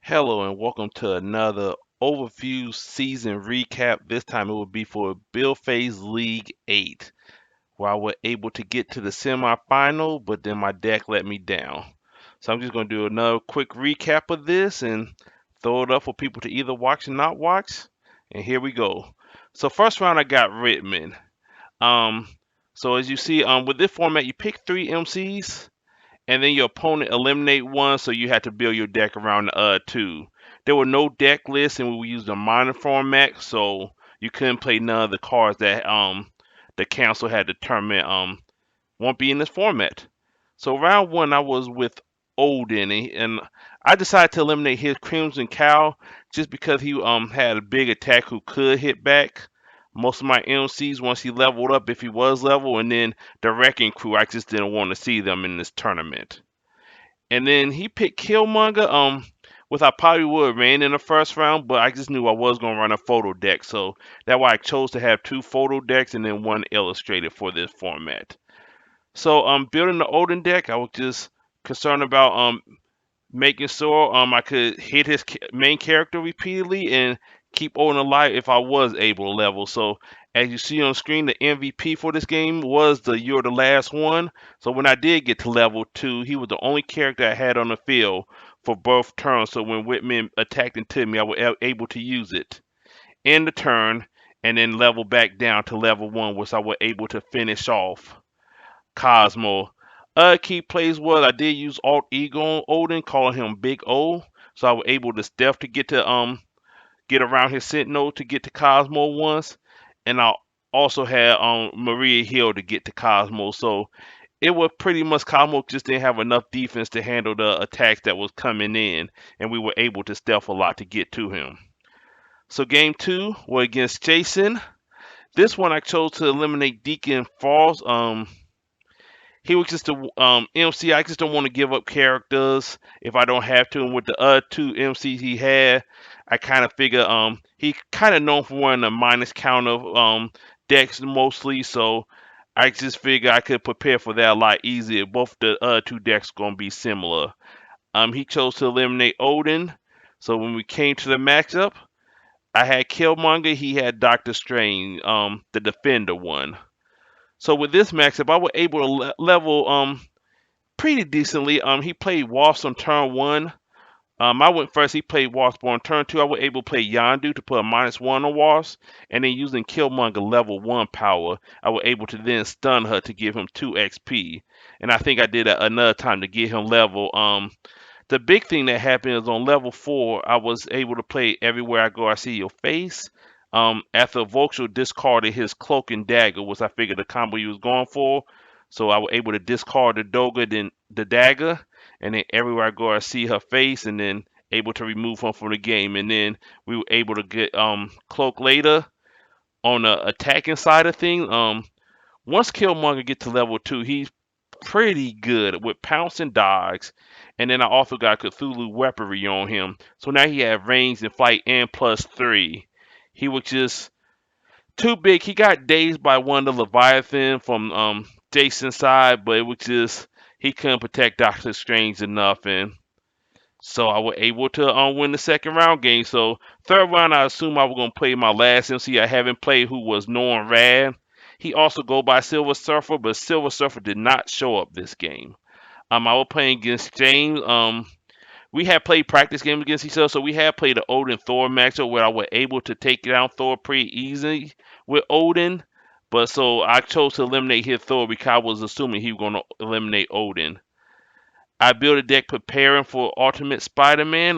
Hello and welcome to another overview season recap. This time it will be for Build Phase League 8, where I was able to get to the semifinal, but then my deck let me down. So I'm just going to do another quick recap of this and throw it up for people to either watch or not watch. And here we go. So first round I got Whitman. Um, so as you see, with this format you pick three MCs and then your opponent eliminate one, so you had to build your deck around the two. There were no deck lists, and we used a minor format, so you couldn't play none of the cards that the council had determined won't be in this format. So round one, I was with Odin, and I decided to eliminate his Crimson Cow just because he had a big attack who could hit back most of my MCs once he leveled up, if he was level, and then the Wrecking Crew, I just didn't want to see them in this tournament. And then he picked Killmonger, which I probably would have ran in the first round, but I just knew I was gonna run a photo deck, so that's why I chose to have two photo decks and then one illustrated for this format. So building the Odin deck, I was just concerned about making sure I could hit his main character repeatedly and keep Odin alive if I was able to level. So as you see on screen, the MVP for this game was the You're the Last One. So when I did get to level 2, he was the only character I had on the field for both turns. So when Whitman attacked into me, I was able to use it in the turn and then level back down to level 1, which I was able to finish off Cosmo. Other key plays was I did use Alt Ego on Odin, calling him Big O, so I was able to stealth to get around his Sentinel to get to Cosmo once, and I also had Maria Hill to get to Cosmo. So it was pretty much Cosmo just didn't have enough defense to handle the attacks that was coming in, and we were able to stealth a lot to get to him. So game two was against Jason. This one I chose to eliminate Deacon Falls. He was just a MC. I just don't want to give up characters if I don't have to. And with the other two MCs he had, I kind of figure he kind of known for running a minus count of decks mostly. So I just figure I could prepare for that a lot easier. Both the other two decks gonna be similar. He chose to eliminate Odin. So when we came to the matchup, I had Killmonger. He had Doctor Strange, the Defender one. So with this matchup, I was able to level pretty decently. He played Wasp on turn one. I went first. He played Wasp on turn two. I was able to play Yondu to put a -1 on Wasp, and then using Killmonger level one power, I was able to then stun her to give him 2 XP. And I think I did that another time to get him level. The big thing that happened is on level 4, I was able to play Everywhere I Go I See Your Face. After Volkswagen discarded his cloak and dagger, which I figured the combo he was going for. So I was able to discard the Doga, then the dagger, and then Everywhere I Go I See her face, and then able to remove him from the game. And then we were able to get cloak later on the attacking side of things. Once Killmonger get to level 2, he's pretty good with pounce and dodge. And then I also got Cthulhu weaponry on him. So now he had range and flight and +3. He was just too big. He got dazed by one of the Leviathan from Jason's side, but it was just he couldn't protect Doctor Strange enough, and so I was able to win the second round game. So third round, I assume I was gonna play my last MC I haven't played, who was Norrin Radd. He also go by Silver Surfer, but Silver Surfer did not show up this game. I was playing against James. We had played practice games against each other, so we had played the Odin Thor matchup where I was able to take down Thor pretty easy with Odin. But so I chose to eliminate his Thor because I was assuming he was going to eliminate Odin. I built a deck preparing for Ultimate Spider-Man.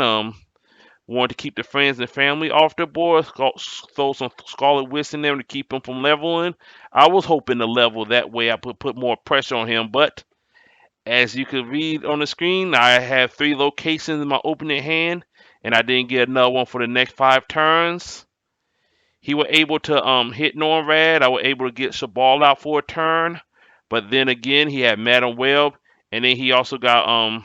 Wanted to keep the friends and family off the board. Throw some Scarlet Witch in there to keep him from leveling. I was hoping to level that way. I put more pressure on him, but as you can read on the screen, I have 3 locations in my opening hand, and I didn't get another one for the next 5 turns. He was able to hit Norrad. I was able to get Shabal out for a turn, but then again he had Madam Web, and then he also got one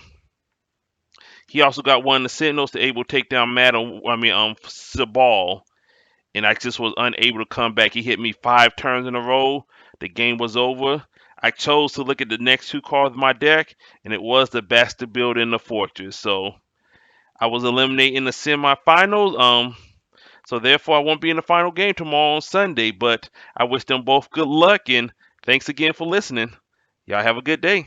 of the Sentinels to able to take down Shabal, and I just was unable to come back. He hit me 5 turns in a row. The game was over. I chose to look at the next 2 cards of my deck, and it was the Bastard Build in the Fortress. So I was eliminated in the semifinals. So therefore I won't be in the final game tomorrow on Sunday. But I wish them both good luck and thanks again for listening. Y'all have a good day.